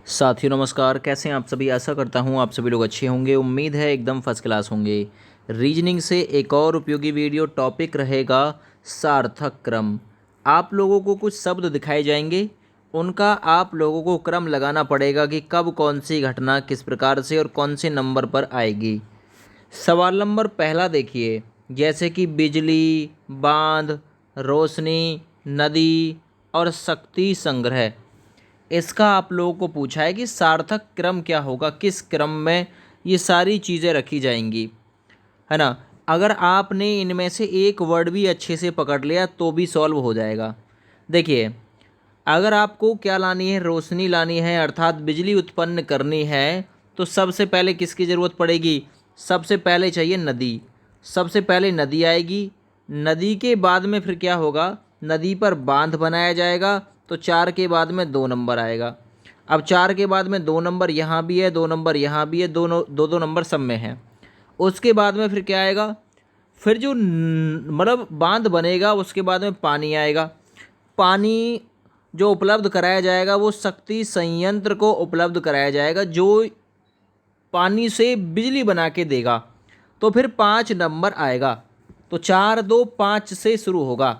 साथियों नमस्कार। कैसे हैं आप सभी। आशा करता हूं आप सभी लोग अच्छे होंगे। उम्मीद है एकदम फर्स्ट क्लास होंगे। रीजनिंग से एक और उपयोगी वीडियो टॉपिक रहेगा सार्थक क्रम। आप लोगों को कुछ शब्द दिखाए जाएंगे, उनका आप लोगों को क्रम लगाना पड़ेगा कि कब कौन सी घटना किस प्रकार से और कौन से नंबर पर आएगी। सवाल नंबर पहला देखिए, जैसे कि बिजली, बांध, रोशनी, नदी और शक्ति संग्रह। इसका आप लोगों को पूछा है कि सार्थक क्रम क्या होगा, किस क्रम में ये सारी चीज़ें रखी जाएंगी, है ना। अगर आपने इनमें से एक वर्ड भी अच्छे से पकड़ लिया तो भी सॉल्व हो जाएगा। देखिए, अगर आपको क्या लानी है, रोशनी लानी है अर्थात बिजली उत्पन्न करनी है, तो सबसे पहले किसकी ज़रूरत पड़ेगी। सबसे पहले चाहिए नदी। सबसे पहले नदी आएगी। नदी के बाद में फिर क्या होगा, नदी पर बांध बनाया जाएगा। तो 4 के बाद में 2 नंबर आएगा। अब 4 के बाद में 2 नंबर यहाँ भी है, 2 नंबर यहाँ भी है, दोनों दो दो नंबर सब में है। उसके बाद में फिर क्या आएगा, फिर जो मतलब बांध बनेगा उसके बाद में पानी आएगा। पानी जो उपलब्ध कराया जाएगा वो शक्ति संयंत्र को उपलब्ध कराया जाएगा, जो पानी से बिजली बना के देगा। तो फिर 5 नंबर आएगा। तो 4 2 5 से शुरू होगा,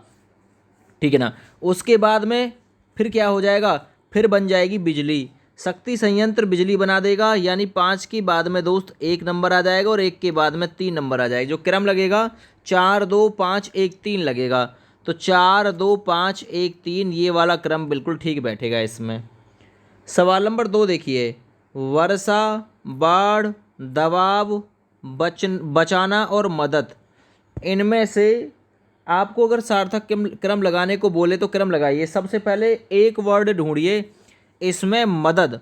ठीक है ना। उसके बाद में फिर क्या हो जाएगा, फिर बन जाएगी बिजली। शक्ति संयंत्र बिजली बना देगा, यानी 5 के बाद में दोस्त 1 नंबर आ जाएगा और 1 के बाद में 3 नंबर आ जाएगा। जो क्रम लगेगा 4 2 5 1 3 लगेगा। तो 4 2 5 1 3 ये वाला क्रम बिल्कुल ठीक बैठेगा इसमें। सवाल नंबर 2 देखिए, वर्षा, बाढ़, दबाव, बचाना और मदद। इनमें से आपको अगर सार्थक क्रम लगाने को बोले तो क्रम लगाइए। सबसे पहले एक वर्ड ढूंढिए, इसमें मदद।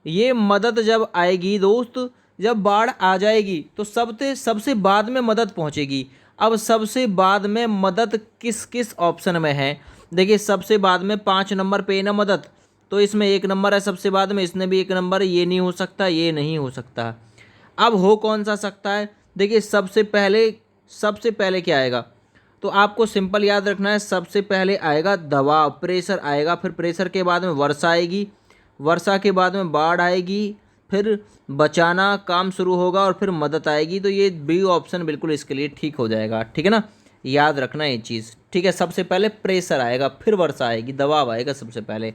ये मदद जब आएगी दोस्त, जब बाढ़ आ जाएगी तो सबसे बाद में मदद पहुंचेगी। अब सबसे बाद में मदद किस किस ऑप्शन में है। देखिए, सबसे बाद में 5 नंबर पे ना मदद, तो इसमें 1 नंबर है सबसे बाद में, इसमें भी 1 नंबर है। ये नहीं हो सकता, ये नहीं हो सकता। अब हो कौन सा सकता है। देखिए, सबसे पहले क्या आएगा, तो आपको सिंपल याद रखना है। सबसे पहले आएगा दबाव, प्रेशर आएगा। फिर प्रेशर के बाद में वर्षा आएगी। वर्षा के बाद में बाढ़ आएगी। फिर बचाना काम शुरू होगा और फिर मदद आएगी। तो ये बी ऑप्शन बिल्कुल इसके लिए ठीक हो जाएगा, ठीक है ना। याद रखना ये चीज़, ठीक है। सबसे पहले प्रेशर आएगा, फिर वर्षा आएगी, दबाव आएगा सबसे पहले।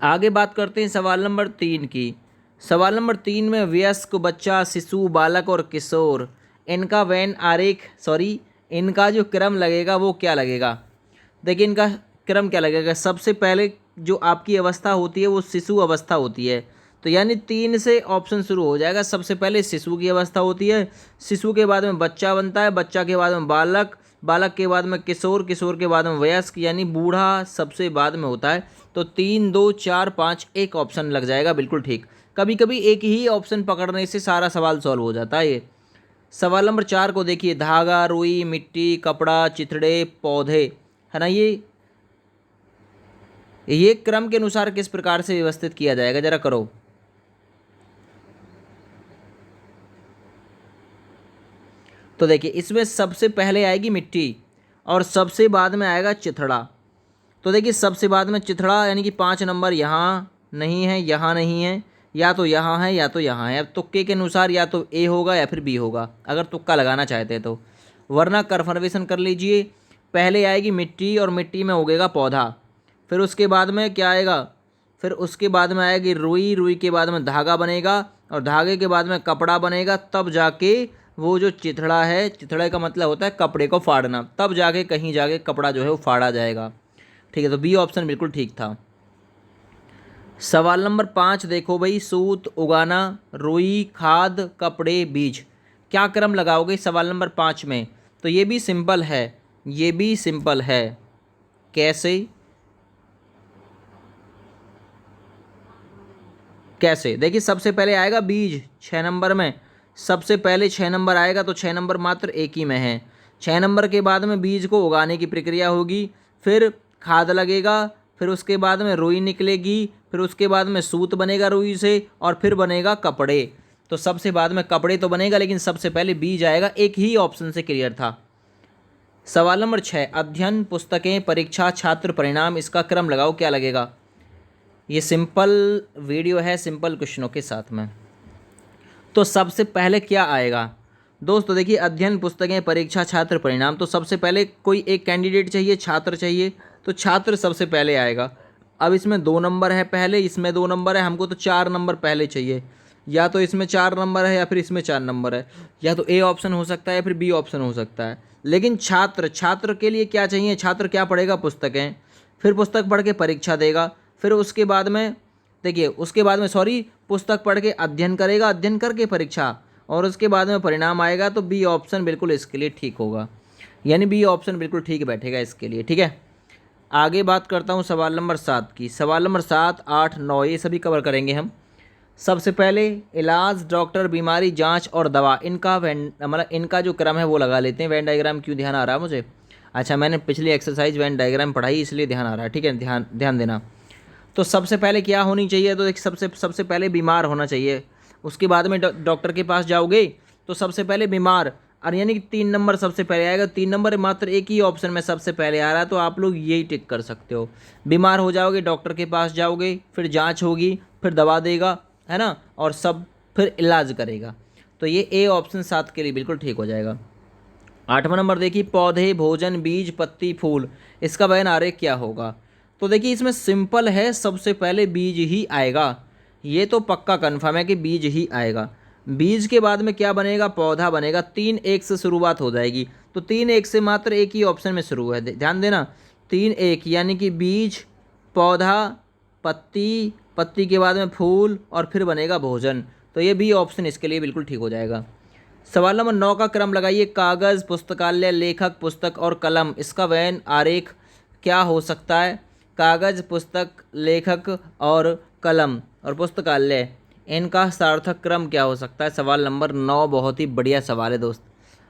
आगे बात करते हैं सवाल नंबर 3 की। सवाल नंबर 3 में वयस्क, बच्चा, शिशु, बालक और किशोर, इनका वैन आरेख इनका जो क्रम लगेगा वो क्या लगेगा। देखिए, इनका क्रम क्या लगेगा। सबसे पहले जो आपकी अवस्था होती है वो शिशु अवस्था होती है। तो यानी 3 से ऑप्शन शुरू हो जाएगा। सबसे पहले शिशु की अवस्था होती है। शिशु के बाद में बच्चा बनता है। बच्चा के बाद में बालक। बालक के बाद में किशोर। किशोर के बाद में वयस्क, यानी बूढ़ा सबसे बाद में होता है। तो 3 2 4 5 एक ऑप्शन लग जाएगा, बिल्कुल ठीक। कभी कभी एक ही ऑप्शन पकड़ने से सारा सवाल सॉल्व हो जाता है। ये सवाल नंबर 4 को देखिए, धागा, रुई, मिट्टी, कपड़ा, चिथड़े, पौधे, है ना। ये क्रम के अनुसार किस प्रकार से व्यवस्थित किया जाएगा, जरा करो। तो देखिए, इसमें सबसे पहले आएगी मिट्टी और सबसे बाद में आएगा चिथड़ा। तो देखिए, सबसे बाद में चिथड़ा, यानी कि 5 नंबर यहाँ नहीं है, यहाँ नहीं है, या तो यहाँ है या तो यहाँ है। अब तुक्के के अनुसार या तो ए होगा या फिर बी होगा, अगर तुक्का लगाना चाहते हैं तो, वरना कन्फर्मेशन कर लीजिए। पहले आएगी मिट्टी और मिट्टी में उगेगा पौधा। फिर उसके बाद में क्या आएगा, फिर उसके बाद में आएगी रुई। रुई के बाद में धागा बनेगा और धागे के बाद में कपड़ा बनेगा। तब जाके वो जो चिथड़ा है, चिथड़े का मतलब होता है कपड़े को फाड़ना, तब जाके कहीं जाके कपड़ा जो है वो फाड़ा जाएगा, ठीक है। तो बी ऑप्शन बिल्कुल ठीक था। सवाल नंबर 5 देखो भाई, सूत, उगाना, रुई, खाद, कपड़े, बीज, क्या क्रम लगाओगे सवाल नंबर 5 में। तो ये भी सिंपल है, ये भी सिंपल है। कैसे कैसे देखिए, सबसे पहले आएगा बीज 6 नंबर में। सबसे पहले 6 नंबर आएगा, तो 6 नंबर मात्र एक ही में है। 6 नंबर के बाद में बीज को उगाने की प्रक्रिया होगी। फिर खाद लगेगा। फिर उसके बाद में रुई निकलेगी। फिर उसके बाद में सूत बनेगा रुई से, और फिर बनेगा कपड़े। तो सबसे बाद में कपड़े तो बनेगा, लेकिन सबसे पहले बीज आएगा। एक ही ऑप्शन से क्लियर था। सवाल नंबर 6, अध्ययन, पुस्तकें, परीक्षा, छात्र, परिणाम, इसका क्रम लगाओ, क्या लगेगा। ये सिंपल वीडियो है सिंपल क्वेश्चनों के साथ में। तो सबसे पहले क्या आएगा दोस्तों, देखिए अध्ययन पुस्तकें परीक्षा छात्र परिणाम। तो सबसे पहले कोई एक कैंडिडेट चाहिए, छात्र चाहिए, तो छात्र सबसे पहले आएगा। अब इसमें 2 नंबर है पहले, इसमें 2 नंबर है, हमको तो 4 नंबर पहले चाहिए। या तो इसमें 4 नंबर है या फिर इसमें 4 नंबर है, या तो ए ऑप्शन हो सकता है या फिर बी ऑप्शन हो सकता है। लेकिन छात्र के लिए क्या चाहिए, छात्र क्या पढ़ेगा, पुस्तकें, फिर पुस्तक पढ़ के परीक्षा देगा, फिर उसके बाद में देखिए उसके बाद में पुस्तक पढ़ के अध्ययन करेगा, अध्ययन करके परीक्षा, और उसके बाद में परिणाम आएगा। तो बी ऑप्शन बिल्कुल इसके लिए ठीक होगा, यानी बी ऑप्शन बिल्कुल ठीक बैठेगा इसके लिए। ठीक है, आगे बात करता हूँ सवाल नंबर 7 की। सवाल नंबर 7, 8, 9 ये सभी कवर करेंगे हम। सबसे पहले इलाज, डॉक्टर, बीमारी, जांच और दवा, इनका मतलब इनका जो क्रम है वो लगा लेते हैं। वेन डायग्राम क्यों ध्यान आ रहा है मुझे, अच्छा मैंने पिछली एक्सरसाइज वेन डायग्राम पढ़ाई इसलिए ध्यान आ रहा है। ठीक है, ध्यान देना। तो सबसे पहले क्या होनी चाहिए, तो सबसे पहले बीमार होना चाहिए। उसके बाद में डॉक्टर के पास जाओगे तो सबसे पहले बीमार, और यानी कि 3 नंबर सबसे पहले आएगा। 3 नंबर मात्र एक ही ऑप्शन में सबसे पहले आ रहा है, तो आप लोग यही टिक कर सकते हो। बीमार हो जाओगे, डॉक्टर के पास जाओगे, फिर जांच होगी, फिर दवा देगा, है ना, और सब फिर इलाज करेगा। तो ये ए ऑप्शन 7 के लिए बिल्कुल ठीक हो जाएगा। 8वां नंबर देखिए, पौधे, भोजन, बीज, पत्ती, फूल, इसका वैन आरेख क्या होगा। तो देखिए इसमें सिंपल है, सबसे पहले बीज ही आएगा। ये तो पक्का कन्फर्म है कि बीज ही आएगा। बीज के बाद में क्या बनेगा, पौधा बनेगा। 3 1 से शुरुआत हो जाएगी, तो 3 1 से मात्र एक ही ऑप्शन में शुरू है, ध्यान देना। 3 1 यानी कि बीज, पौधा, पत्ती, पत्ती के बाद में फूल, और फिर बनेगा भोजन। तो ये बी ऑप्शन इसके लिए बिल्कुल ठीक हो जाएगा। सवाल नंबर 9 का क्रम लगाइए। कागज़, पुस्तकालय, लेखक, पुस्तक और कलम, इसका वैन आरेख क्या हो सकता है। कागज़, पुस्तक, लेखक और कलम और पुस्तकालय, इनका सार्थक क्रम क्या हो सकता है। सवाल नंबर 9 बहुत ही बढ़िया सवाल है दोस्त,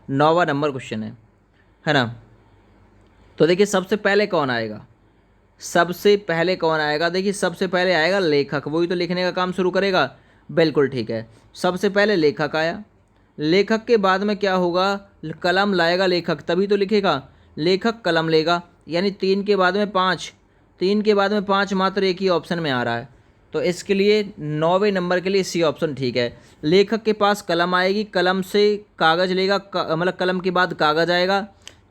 9वां नंबर क्वेश्चन है ना। तो देखिए सबसे पहले कौन आएगा, सबसे पहले कौन आएगा, देखिए सबसे पहले आएगा लेखक, वही तो लिखने का काम शुरू करेगा। बिल्कुल ठीक है, सबसे पहले लेखक आया। लेखक के बाद में क्या होगा, कलम लाएगा लेखक, तभी तो लिखेगा। लेखक कलम लेगा, यानी 3 के बाद में 5, 3 के बाद में 5 मात्र एक ही ऑप्शन में आ रहा है। तो इसके लिए 9वें नंबर के लिए सी ऑप्शन ठीक है। लेखक के पास कलम आएगी, कलम से कागज़ लेगा, मतलब कलम के बाद कागज़ आएगा,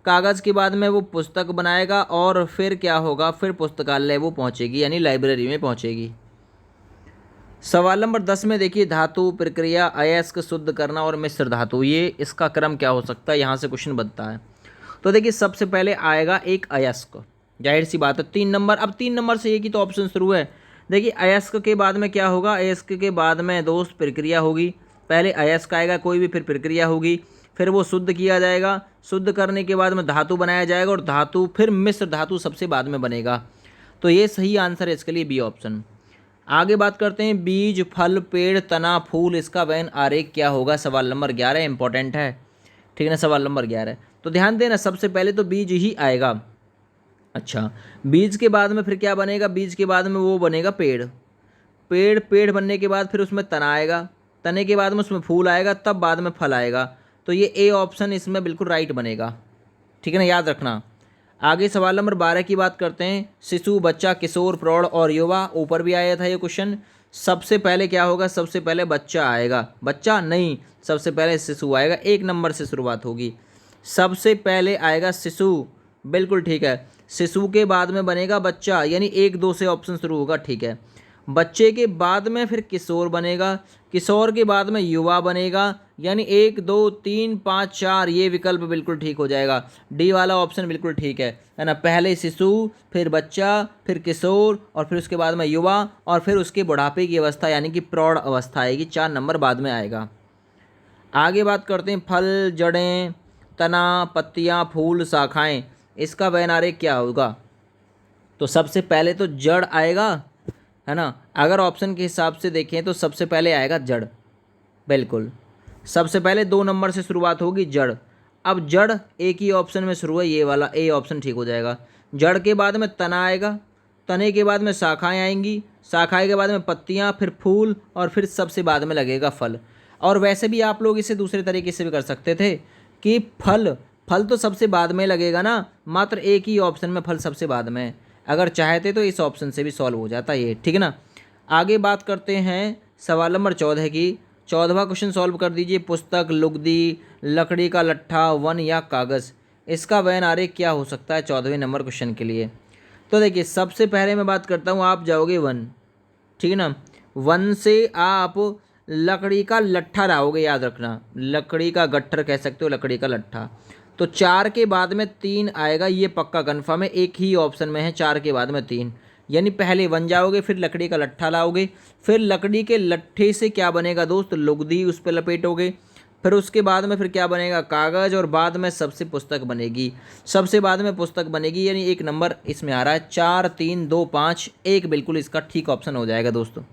कागज़ के बाद में वो पुस्तक बनाएगा, और फिर क्या होगा, फिर पुस्तकालय वो पहुंचेगी, यानी लाइब्रेरी में पहुंचेगी। सवाल नंबर 10 में देखिए, धातु, प्रक्रिया, अयस्क, शुद्ध करना और मिश्र धातु, ये इसका क्रम क्या हो सकता है, यहाँ से क्वेश्चन बनता है। तो देखिए सबसे पहले आएगा एक अयस्क, जाहिर सी बात है। 3 नंबर, अब 3 नंबर से एक ही तो ऑप्शन शुरू है। देखिए अयस्क के बाद में क्या होगा, अयस्क के बाद में दोस्त प्रक्रिया होगी। पहले अयस्क आएगा कोई भी, फिर प्रक्रिया होगी, फिर वो शुद्ध किया जाएगा, शुद्ध करने के बाद में धातु बनाया जाएगा, और धातु फिर मिश्र धातु सबसे बाद में बनेगा। तो ये सही आंसर है इसके लिए बी ऑप्शन। आगे बात करते हैं, बीज, फल, पेड़, तना, फूल, इसका वैन आरेख क्या होगा। सवाल नंबर 11 इंपॉर्टेंट है, ठीक है ना, सवाल नंबर 11। तो ध्यान देना, सबसे पहले तो बीज ही आएगा। अच्छा, बीज के बाद में फिर क्या बनेगा, बीज के बाद में वो बनेगा पेड़, पेड़ बनने के बाद फिर उसमें तना आएगा, तने के बाद में उसमें फूल आएगा, तब बाद में फल आएगा। तो ये ए ऑप्शन इसमें बिल्कुल राइट बनेगा, ठीक है ना, याद रखना। आगे सवाल नंबर 12 की बात करते हैं। शिशु, बच्चा, किशोर, प्रौढ़ और युवा, ऊपर भी आया था ये क्वेश्चन। सबसे पहले क्या होगा, सबसे पहले बच्चा आएगा, बच्चा नहीं, सबसे पहले शिशु आएगा, 1 नंबर से शुरुआत होगी। सबसे पहले आएगा शिशु, बिल्कुल ठीक है। शिशु के बाद में बनेगा बच्चा, यानी 1 2 से ऑप्शन शुरू होगा, ठीक है। बच्चे के बाद में फिर किशोर बनेगा, किशोर के बाद में युवा बनेगा, यानी 1 2 3 5 4 ये विकल्प बिल्कुल ठीक हो जाएगा। डी वाला ऑप्शन बिल्कुल ठीक है ना। पहले शिशु, फिर बच्चा, फिर किशोर, और फिर उसके बाद में युवा, और फिर उसके बुढ़ापे की अवस्था यानी कि प्रौढ़ अवस्था आएगी, 4 नंबर बाद में आएगा। आगे बात करते हैं, फल, जड़ें, तना, पत्तियाँ, फूल, शाखाएँ, इसका वैन आरेख क्या होगा। तो सबसे पहले तो जड़ आएगा, है ना। अगर ऑप्शन के हिसाब से देखें तो सबसे पहले आएगा जड़, बिल्कुल सबसे पहले 2 नंबर से शुरुआत होगी, जड़। अब जड़ एक ही ऑप्शन में शुरू है, ये वाला ए ऑप्शन ठीक हो जाएगा। जड़ के बाद में तना आएगा, तने के बाद में शाखाएं आएंगी, शाखाएं के बाद में पत्तियां, फिर फूल, और फिर सबसे बाद में लगेगा फल। और वैसे भी आप लोग इसे दूसरे तरीके से भी कर सकते थे कि फल तो सबसे बाद में लगेगा ना, मात्र एक ही ऑप्शन में फल सबसे बाद में। अगर चाहते तो इस ऑप्शन से भी सॉल्व हो जाता ये, ठीक है ना। आगे बात करते हैं सवाल नंबर 14 की। 14वां क्वेश्चन सॉल्व कर दीजिए। पुस्तक, लुगदी, लकड़ी का लट्ठा, वन या कागज़, इसका वैन आरेख क्या हो सकता है 14वें नंबर क्वेश्चन के लिए। तो देखिए सबसे पहले मैं बात करता हूँ, आप जाओगे वन, ठीक है ना। वन से आप लकड़ी का लट्ठा लाओगे, याद रखना, लकड़ी का गट्ठर कह सकते हो, लकड़ी का लट्ठा। तो 4 के बाद में 3 आएगा, ये पक्का कन्फर्म है। एक ही ऑप्शन में है 4 के बाद में 3, यानी पहले वन जाओगे, फिर लकड़ी का लट्ठा लाओगे, फिर लकड़ी के लट्ठे से क्या बनेगा दोस्त, लुगदी, उस पर लपेटोगे, फिर उसके बाद में फिर क्या बनेगा, कागज़, और बाद में सबसे पुस्तक बनेगी, सबसे बाद में पुस्तक बनेगी। यानी एक नंबर इसमें आ रहा है 4 3 2 5 1, बिल्कुल इसका ठीक ऑप्शन हो जाएगा दोस्तों।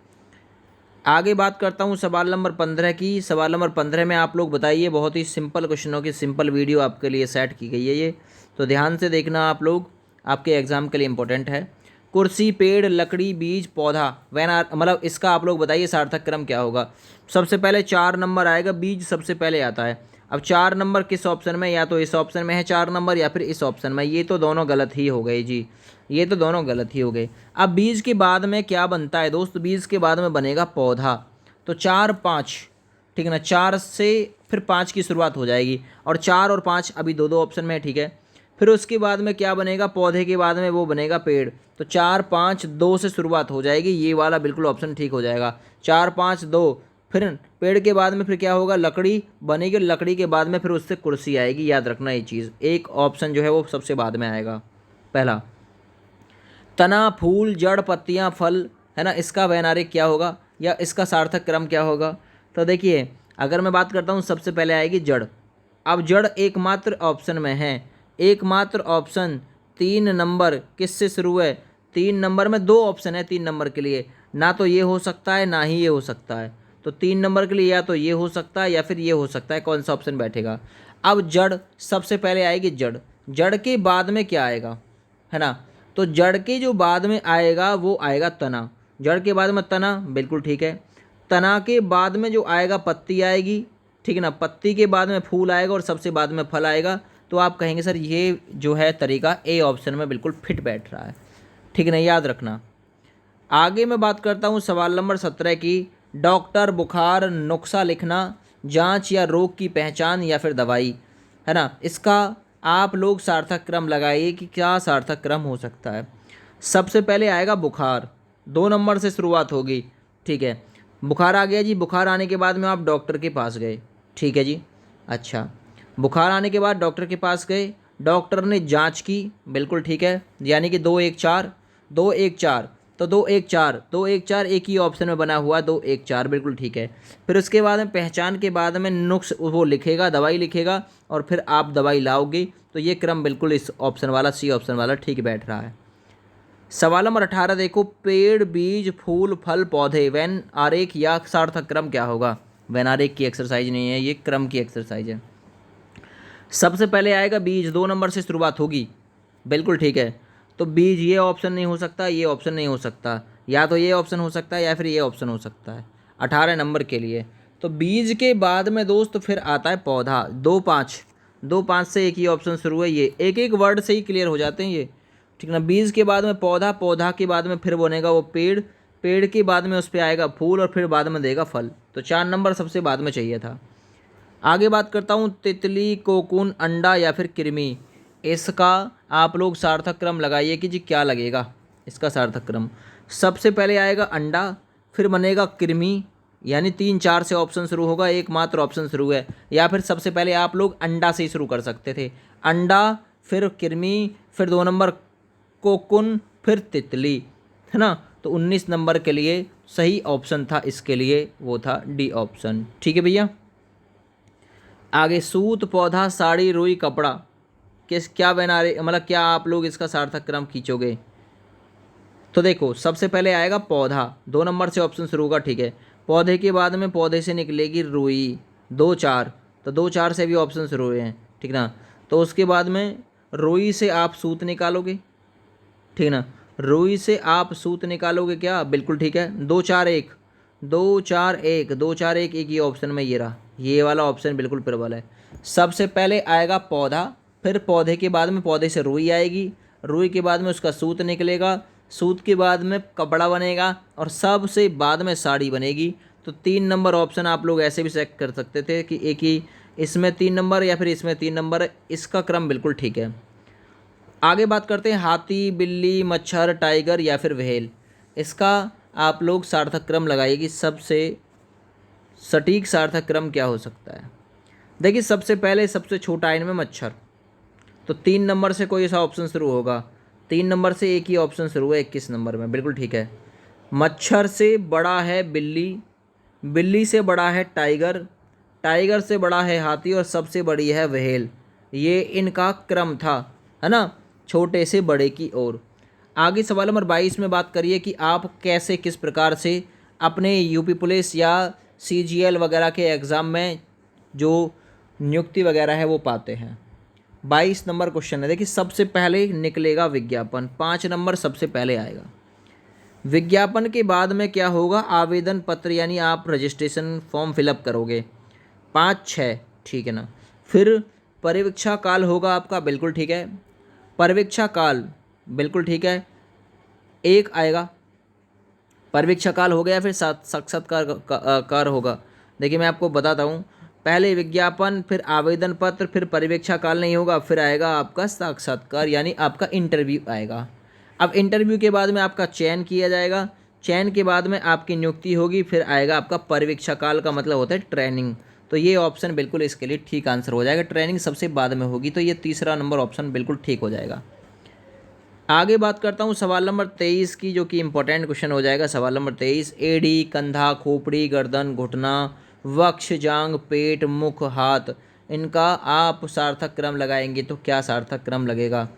आगे बात करता हूँ सवाल नंबर 15 की। सवाल नंबर 15 में आप लोग बताइए, बहुत ही सिंपल क्वेश्चनों की सिंपल वीडियो आपके लिए सेट की गई है ये, तो ध्यान से देखना आप लोग, आपके एग्जाम के लिए इंपॉर्टेंट है। कुर्सी, पेड़, लकड़ी, बीज, पौधा, वैन आर, मतलब इसका आप लोग बताइए सार्थक क्रम क्या होगा। सबसे पहले 4 नंबर आएगा, बीज सबसे पहले आता है। अब 4 नंबर किस ऑप्शन में, या तो इस ऑप्शन में है 4 नंबर या फिर इस ऑप्शन में, ये तो दोनों गलत ही हो गए जी, ये तो दोनों गलत ही हो गए। अब बीज के बाद में क्या बनता है दोस्त, बीज के बाद में बनेगा पौधा। तो 4 5, ठीक है ना, 4 से फिर 5 की शुरुआत हो जाएगी, और 4 और 5 अभी दो दो ऑप्शन में है, ठीक है। फिर उसके बाद में क्या बनेगा, पौधे के बाद में वो बनेगा पेड़। तो 4 5 2 से शुरुआत हो जाएगी, ये वाला बिल्कुल ऑप्शन ठीक हो जाएगा, 4 5 2। फिर पेड़ के बाद में फिर क्या होगा, लकड़ी बनेगी, लकड़ी के बाद में फिर उससे कुर्सी आएगी, याद रखना ये चीज़। एक ऑप्शन जो है वो सबसे बाद में आएगा पहला। तना, फूल, जड़, पत्तियां, फल, है ना, इसका वैनारिक क्या होगा या इसका सार्थक क्रम क्या होगा। तो देखिए अगर मैं बात करता हूँ, सबसे पहले आएगी जड़। अब जड़ एकमात्र ऑप्शन में है, एकमात्र ऑप्शन 3 नंबर किससे शुरू है, 3 नंबर में 2 ऑप्शन है 3 नंबर के लिए, ना तो ये हो सकता है ना ही ये हो सकता है। तो 3 नंबर के लिए या तो ये हो सकता है या फिर ये हो सकता है, कौन सा ऑप्शन बैठेगा। अब जड़ सबसे पहले आएगी, जड़, जड़ के बाद में क्या आएगा, है ना। तो जड़ के जो बाद में आएगा वो आएगा तना, जड़ के बाद में तना, बिल्कुल ठीक है। तना के बाद में जो आएगा पत्ती आएगी, ठीक है ना, पत्ती के बाद में फूल आएगा और सबसे बाद में फल आएगा। तो आप कहेंगे सर ये जो है तरीका ए ऑप्शन में बिल्कुल फिट बैठ रहा है, ठीक है ना, याद रखना। आगे मैं बात करता हूँ सवाल नंबर 17 की। डॉक्टर, बुखार, नुस्खा लिखना, जांच या रोग की पहचान या फिर दवाई, है ना, इसका आप लोग सार्थक क्रम लगाइए कि क्या सार्थक क्रम हो सकता है। सबसे पहले आएगा बुखार, 2 नंबर से शुरुआत होगी, ठीक है। बुखार आ गया जी, बुखार आने के बाद में आप डॉक्टर के पास गए, ठीक है जी। अच्छा, बुखार आने के बाद डॉक्टर के पास गए, डॉक्टर ने जांच की, बिल्कुल ठीक है, यानी कि 2 1 4, 2 1 4, तो 2 1 4, 2 1 4 एक ही ऑप्शन में बना हुआ, 2 1 4 बिल्कुल ठीक है। फिर उसके बाद में पहचान के बाद में नुक्स वो लिखेगा, दवाई लिखेगा, और फिर आप दवाई लाओगे। तो ये क्रम बिल्कुल इस ऑप्शन वाला, सी ऑप्शन वाला ठीक बैठ रहा है। सवाल नंबर 18 देखो। पेड़, बीज, फूल, फल, पौधे, वैन आरेख या सार्थक क्रम क्या होगा। वैन आरेख की एक्सरसाइज नहीं है, ये क्रम की एक्सरसाइज है। सबसे पहले आएगा बीज, 2 नंबर से शुरुआत होगी, बिल्कुल ठीक है। तो बीज ये ऑप्शन नहीं हो सकता, ये ऑप्शन नहीं हो सकता, या तो ये ऑप्शन हो सकता है या फिर ये ऑप्शन हो सकता है 18 नंबर के लिए। तो बीज के बाद में दोस्त फिर आता है पौधा, 2 5, 2 5 से एक ही ऑप्शन शुरू है, ये एक एक वर्ड से ही क्लियर हो जाते हैं ये, ठीक ना। बीज के बाद में पौधा, पौधा के बाद में फिर बनेगा वो पेड़, पेड़ के बाद में उस पर आएगा फूल, और फिर बाद में देगा फल। तो 4 नंबर सबसे बाद में चाहिए था। आगे बात करता हूँ तितली, कोकून, अंडा या फिर कृमि, इसका आप लोग सार्थक क्रम लगाइए कि जी क्या लगेगा इसका सार्थक क्रम। सबसे पहले आएगा अंडा, फिर बनेगा कृमि, यानी 3 4 से ऑप्शन शुरू होगा, एकमात्र ऑप्शन शुरू है, या फिर सबसे पहले आप लोग अंडा से ही शुरू कर सकते थे, अंडा फिर कृमि, फिर 2 नंबर कोकुन, फिर तितली, है ना। तो 19 नंबर के लिए सही ऑप्शन था इसके लिए, वो था डी ऑप्शन, ठीक है भैया। आगे सूत, पौधा, साड़ी, रुई, कपड़ा, किस क्या बना रहे, मतलब क्या आप लोग इसका सार्थक क्रम खींचोगे। तो देखो सबसे पहले आएगा पौधा, 2 नंबर से ऑप्शन शुरू होगा, ठीक है। पौधे के बाद में पौधे से निकलेगी रुई, 2 4, तो 2 4 से भी ऑप्शन शुरू हुए हैं, ठीक ना। तो उसके बाद में रुई से आप सूत निकालोगे, ठीक ना, रुई से आप सूत निकालोगे क्या, बिल्कुल ठीक है। 2 4 1, 2 4 1, 2 4 1 एक ही ऑप्शन में ये रहा, ये वाला ऑप्शन बिल्कुल प्रबल है। सबसे पहले आएगा पौधा, फिर पौधे के बाद में पौधे से रुई आएगी, रुई के बाद में उसका सूत निकलेगा, सूत के बाद में कपड़ा बनेगा और सबसे बाद में साड़ी बनेगी। तो 3 नंबर ऑप्शन आप लोग ऐसे भी सेलेक्ट कर सकते थे कि एक ही इसमें 3 नंबर या फिर इसमें 3 नंबर है। इसका क्रम बिल्कुल ठीक है। आगे बात करते हैं हाथी, बिल्ली, मच्छर, टाइगर या फिर व्हेल। इसका आप लोग सार्थक क्रम लगाइए कि सबसे सटीक सार्थक क्रम क्या हो सकता है। देखिए सबसे पहले सबसे छोटा इनमें मच्छर, तो 3 नंबर से कोई ऐसा ऑप्शन शुरू होगा। 3 नंबर से एक ही ऑप्शन शुरू है 21 नंबर में, बिल्कुल ठीक है। मच्छर से बड़ा है बिल्ली, बिल्ली से बड़ा है टाइगर, टाइगर से बड़ा है हाथी और सबसे बड़ी है व्हेल। ये इनका क्रम था, है ना, छोटे से बड़े की ओर। आगे सवाल नंबर 22 में बात करिए कि आप कैसे किस प्रकार से अपने यूपी पुलिस या सीजीएल वगैरह के एग्ज़ाम में जो नियुक्ति वगैरह है वो पाते हैं। 22 नंबर क्वेश्चन है। देखिए सबसे पहले निकलेगा विज्ञापन, 5 नंबर सबसे पहले आएगा। विज्ञापन के बाद में क्या होगा, आवेदन पत्र, यानी आप रजिस्ट्रेशन फॉर्म फिलअप करोगे। 5 6 ठीक है ना। फिर परीक्षा काल होगा आपका, बिल्कुल ठीक है। परीक्षा काल बिल्कुल ठीक है, एक आएगा। परीक्षा काल हो गया, फिर साक्षात्कार होगा। देखिए मैं आपको बताता हूँ, पहले विज्ञापन, फिर आवेदन पत्र, फिर परीक्षा काल नहीं होगा, फिर आएगा आपका साक्षात्कार यानी आपका इंटरव्यू आएगा। अब इंटरव्यू के बाद में आपका चयन किया जाएगा, चयन के बाद में आपकी नियुक्ति होगी, फिर आएगा आपका परीक्षा काल का मतलब होता है ट्रेनिंग। तो ये ऑप्शन बिल्कुल इसके लिए ठीक आंसर हो जाएगा। ट्रेनिंग सबसे बाद में होगी, तो ये तीसरा नंबर ऑप्शन बिल्कुल ठीक हो जाएगा। आगे बात करता हूँ सवाल नंबर 23 की, जो कि इंपॉर्टेंट क्वेश्चन हो जाएगा। सवाल नंबर 23, एड़ी, कंधा, खोपड़ी, गर्दन, घुटना, वक्ष, जांग, पेट, मुख, हाथ, इनका आप सार्थक क्रम लगाएंगे तो क्या सार्थक क्रम लगेगा,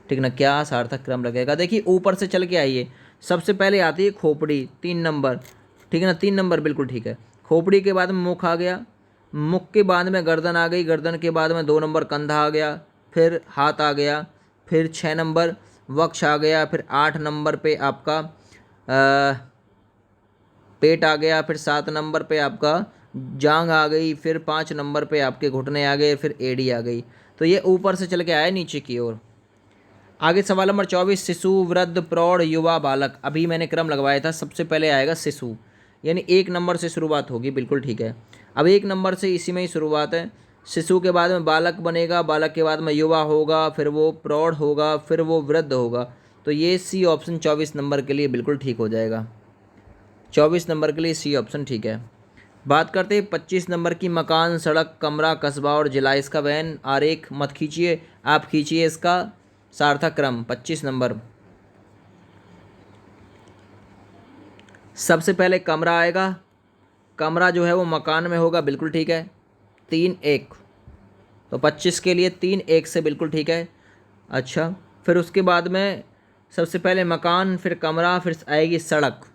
ठीक ना, क्या सार्थक क्रम लगेगा। देखिए ऊपर से चल के आइए, सबसे पहले आती है खोपड़ी, 3 नंबर, ठीक है ना, 3 नंबर बिल्कुल ठीक है। खोपड़ी के बाद में मुख आ गया, मुख के बाद में गर्दन आ गई, गर्दन के बाद में 2 नंबर कंधा आ गया, फिर हाथ आ गया, फिर 6 नंबर वक्ष आ गया, फिर 8 नंबर पे आपका पेट आ गया, फिर 7 नंबर पे आपका जांग आ गई, फिर 5 नंबर पे आपके घुटने आ गए, फिर एड़ी आ गई। तो ये ऊपर से चल के आया नीचे की ओर। आगे सवाल नंबर 24, शिशु, वृद्ध, प्रौढ़, युवा, बालक। अभी मैंने क्रम लगवाया था, सबसे पहले आएगा शिशु, यानी 1 नंबर से शुरुआत होगी, बिल्कुल ठीक है। अब 1 नंबर से इसी में ही शुरुआत है। शिशु के बाद में बालक बनेगा, बालक के बाद में युवा होगा, फिर वो प्रौढ़ होगा, फिर वो वृद्ध होगा। तो ये सी ऑप्शन 24 नंबर के लिए बिल्कुल ठीक हो जाएगा। 24 नंबर के लिए सी ऑप्शन ठीक है। बात करते हैं 25 नंबर की, मकान, सड़क, कमरा, कस्बा और जिला। इसका वैन आरेख मत खींचिए, आप खींचिए इसका सार्थक क्रम। 25 नंबर सबसे पहले कमरा आएगा, कमरा जो है वो मकान में होगा, बिल्कुल ठीक है। 3 1, तो 25 के लिए 3 1 से बिल्कुल ठीक है। अच्छा, फिर उसके बाद में सबसे पहले मकान, फिर कमरा, फिर आएगी सड़क,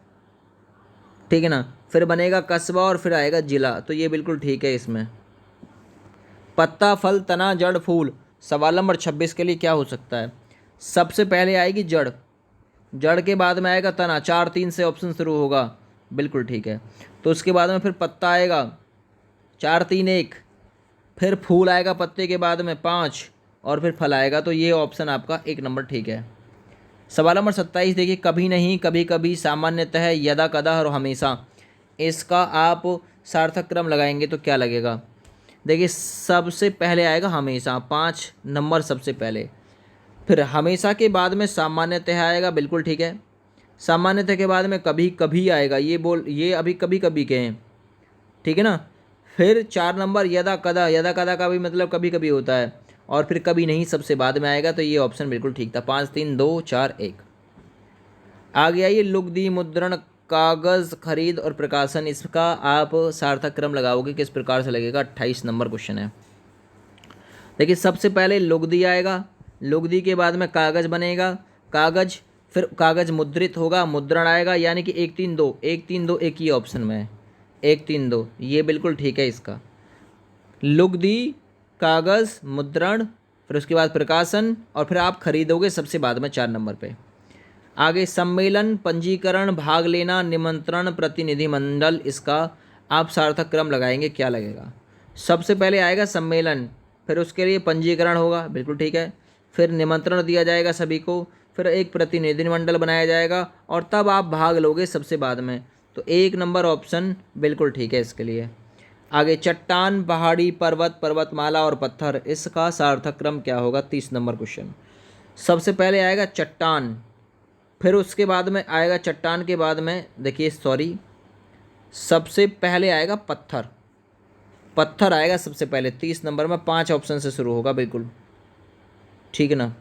ठीक है ना, फिर बनेगा कस्बा और फिर आएगा जिला। तो ये बिल्कुल ठीक है इसमें। पत्ता, फल, तना, जड़, फूल। सवाल नंबर 26 के लिए क्या हो सकता है, सबसे पहले आएगी जड़, जड़ के बाद में आएगा तना, 4 3 से ऑप्शन शुरू होगा, बिल्कुल ठीक है। तो उसके बाद में फिर पत्ता आएगा, 4 3 1, फिर फूल आएगा पत्ते के बाद में 5, और फिर फल आएगा। तो ये ऑप्शन आपका 1 नंबर ठीक है। सवाल नंबर 27 देखिए, कभी नहीं, कभी कभी, सामान्यतः, यदा कदा और हमेशा। इसका आप सार्थक क्रम लगाएंगे तो क्या लगेगा। देखिए सबसे पहले आएगा हमेशा, 5 नंबर सबसे पहले, फिर हमेशा के बाद में सामान्यतः आएगा, बिल्कुल ठीक है। सामान्यतः के बाद में कभी कभी आएगा, ये अभी कभी कभी के हैं, ठीक है ना। फिर 4 नंबर यदा कदा, यदा कदा का भी मतलब कभी कभी होता है, और फिर कभी नहीं सबसे बाद में आएगा। तो ये ऑप्शन बिल्कुल ठीक था। 5 3 2 4 1। आगे आइए, लुगदी, मुद्रण, कागज़, खरीद और प्रकाशन। इसका आप सार्थक क्रम लगाओगे किस प्रकार से लगेगा। 28 नंबर क्वेश्चन है। देखिए सबसे पहले लुगदी आएगा, लुगदी के बाद में कागज़ बनेगा, कागज़, फिर कागज़ मुद्रित होगा, मुद्रण आएगा, यानी कि 1 3 2, 1 3 2 एक ही ऑप्शन में है, 1 3 2, ये बिल्कुल ठीक है इसका। लुगदी, कागज़, मुद्रण, फिर उसके बाद प्रकाशन, और फिर आप खरीदोगे सबसे बाद में 4 नंबर पे। आगे सम्मेलन, पंजीकरण, भाग लेना, निमंत्रण, प्रतिनिधिमंडल। इसका आप सार्थक क्रम लगाएंगे, क्या लगेगा। सबसे पहले आएगा सम्मेलन, फिर उसके लिए पंजीकरण होगा, बिल्कुल ठीक है। फिर निमंत्रण दिया जाएगा सभी को, फिर एक प्रतिनिधिमंडल बनाया जाएगा और तब आप भाग लोगे सबसे बाद में। तो 1 नंबर ऑप्शन बिल्कुल ठीक है इसके लिए। आगे चट्टान, पहाड़ी, पर्वत, पर्वतमाला और पत्थर, इसका सार्थक क्रम क्या होगा? 30 नंबर क्वेश्चन। सबसे पहले आएगा चट्टान, फिर उसके बाद में आएगा चट्टान के बाद में देखिए सॉरी सबसे पहले आएगा पत्थर। पत्थर आएगा सबसे पहले 30 नंबर में, 5 ऑप्शन से शुरू होगा बिल्कुल ठीक है ना।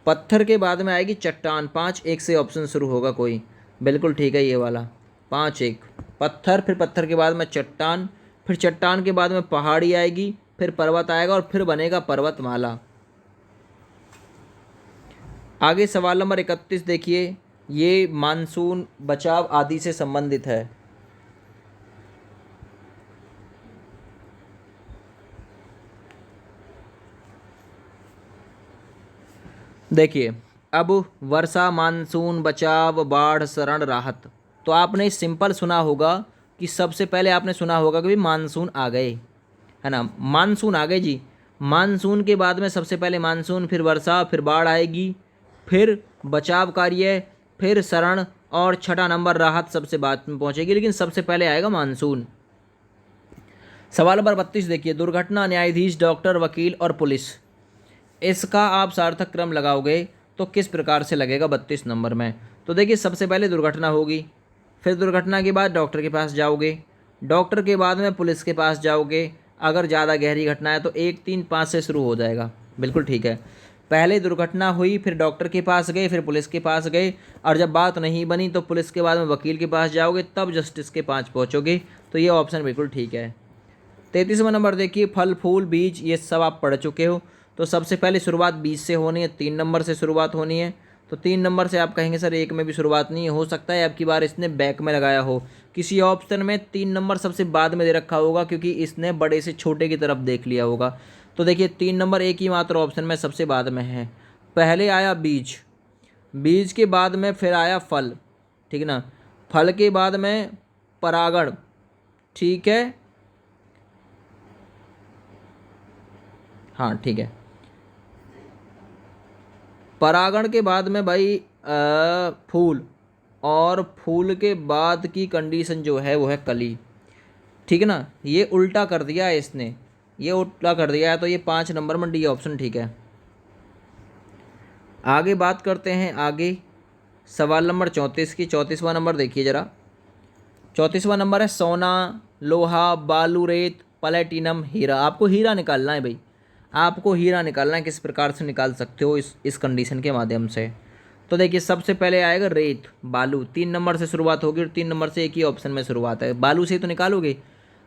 पत्थर के बाद में आएगी चट्टान, 5-1 से ऑप्शन शुरू होगा कोई, बिल्कुल ठीक है ये वाला 5-1। पत्थर, फिर पत्थर के बाद में चट्टान, फिर चट्टान के बाद में पहाड़ी आएगी, फिर पर्वत आएगा और फिर बनेगा पर्वतमाला। आगे सवाल नंबर 31 देखिए, ये मानसून, बचाव आदि से संबंधित है। देखिए अब वर्षा, मानसून, बचाव, बाढ़, शरण, राहत, तो आपने सिंपल सुना होगा कि सबसे पहले आपने सुना होगा कि भाई मानसून आ गए, है ना, मानसून आ गए जी। मानसून के बाद में सबसे पहले मानसून, फिर वर्षा, फिर बाढ़ आएगी, फिर बचाव कार्य, फिर शरण और छठा नंबर राहत सबसे बाद में पहुंचेगी, लेकिन सबसे पहले आएगा मानसून। सवाल नंबर 32 देखिए, दुर्घटना, न्यायाधीश, डॉक्टर, वकील और पुलिस, इसका आप सार्थक क्रम लगाओगे तो किस प्रकार से लगेगा 32 नंबर में? तो देखिए सबसे पहले दुर्घटना होगी, फिर दुर्घटना के बाद डॉक्टर के पास जाओगे, डॉक्टर के बाद में पुलिस के पास जाओगे, अगर ज़्यादा गहरी घटना है तो 1, 3, 5 से शुरू हो जाएगा, बिल्कुल ठीक है। पहले दुर्घटना हुई, फिर डॉक्टर के पास गए, फिर पुलिस के पास गए, और जब बात नहीं बनी तो पुलिस के बाद में वकील के पास जाओगे, तब जस्टिस के पास पहुँचोगे। तो ये ऑप्शन बिल्कुल ठीक है। 33वां नंबर देखिए, फल, फूल, बीज, ये सब आप पढ़ चुके हो। तो सबसे पहले शुरुआत बीज से होनी है, 3 नंबर से शुरुआत होनी है। तो 3 नंबर से आप कहेंगे सर 1 में भी शुरुआत नहीं हो सकता है आपकी बार इसने बैक में लगाया हो, किसी ऑप्शन में 3 नंबर सबसे बाद में दे रखा होगा क्योंकि इसने बड़े से छोटे की तरफ देख लिया होगा। तो देखिए 3 नंबर एक ही मात्र ऑप्शन में सबसे बाद में है। पहले आया बीज, बीज के बाद में फिर आया फल, ठीक है ना, फल के बाद में परागण, ठीक है, हाँ ठीक है, परागण के बाद में भाई फूल, और फूल के बाद की कंडीशन जो है वो है कली, ठीक है ना। ये उल्टा कर दिया है इसने, ये उल्टा कर दिया है, तो ये 5 नंबर में डी ऑप्शन ठीक है। आगे बात करते हैं, आगे सवाल नंबर 34 की। 34वां नंबर देखिए ज़रा, 34वां नंबर है सोना, लोहा, बालू, रेत, प्लेटिनम, हीरा। आपको हीरा निकालना है भाई, आपको हीरा निकालना है। किस प्रकार से निकाल सकते हो इस कंडीशन के माध्यम से? तो देखिए सबसे पहले आएगा रेत, बालू, 3 नंबर से शुरुआत होगी और 3 नंबर से एक ही ऑप्शन में शुरुआत है, बालू से तो निकालोगे,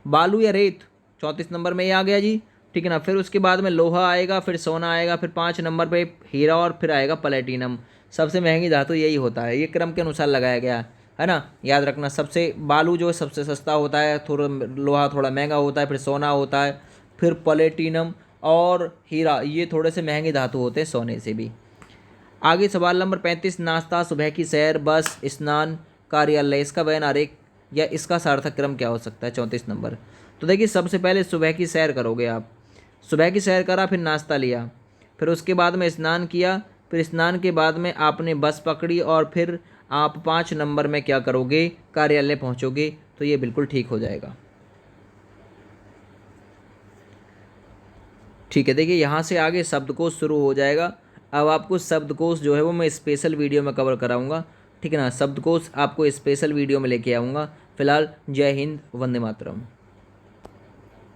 बालू या रेत, 34 नंबर में ये आ गया जी, ठीक है ना। फिर उसके बाद में लोहा आएगा, फिर सोना आएगा, फिर 5 नंबर पे हीरा और फिर आएगा प्लेटिनम। सबसे महंगी धातु यही होता है, ये क्रम के अनुसार लगाया गया है ना, याद रखना। सबसे बालू जो है सबसे सस्ता होता है, थोड़ा लोहा थोड़ा महंगा होता है, फिर सोना होता है, फिर प्लेटिनम और हीरा, ये थोड़े से महंगे धातु होते हैं सोने से भी। आगे सवाल नंबर 35, नाश्ता, सुबह की सैर, बस, स्नान, कार्यालय, इसका वयन आरेख या इसका सार्थक क्रम क्या हो सकता है? 34 नंबर। तो देखिए सबसे पहले सुबह की सैर करोगे आप, सुबह की सैर करा, फिर नाश्ता लिया, फिर उसके बाद में स्नान किया, फिर स्नान के बाद में आपने बस पकड़ी और फिर आप 5 नंबर में क्या करोगे? कार्यालय पहुंचोगे। तो ये बिल्कुल ठीक हो जाएगा, ठीक है। देखिए यहाँ से आगे शब्दकोश शुरू हो जाएगा। अब आपको शब्दकोश जो है वो मैं स्पेशल वीडियो में कवर कराऊंगा, ठीक है ना। शब्दकोश आपको स्पेशल वीडियो में लेके आऊँगा। फिलहाल जय हिंद, वंदे मातरम।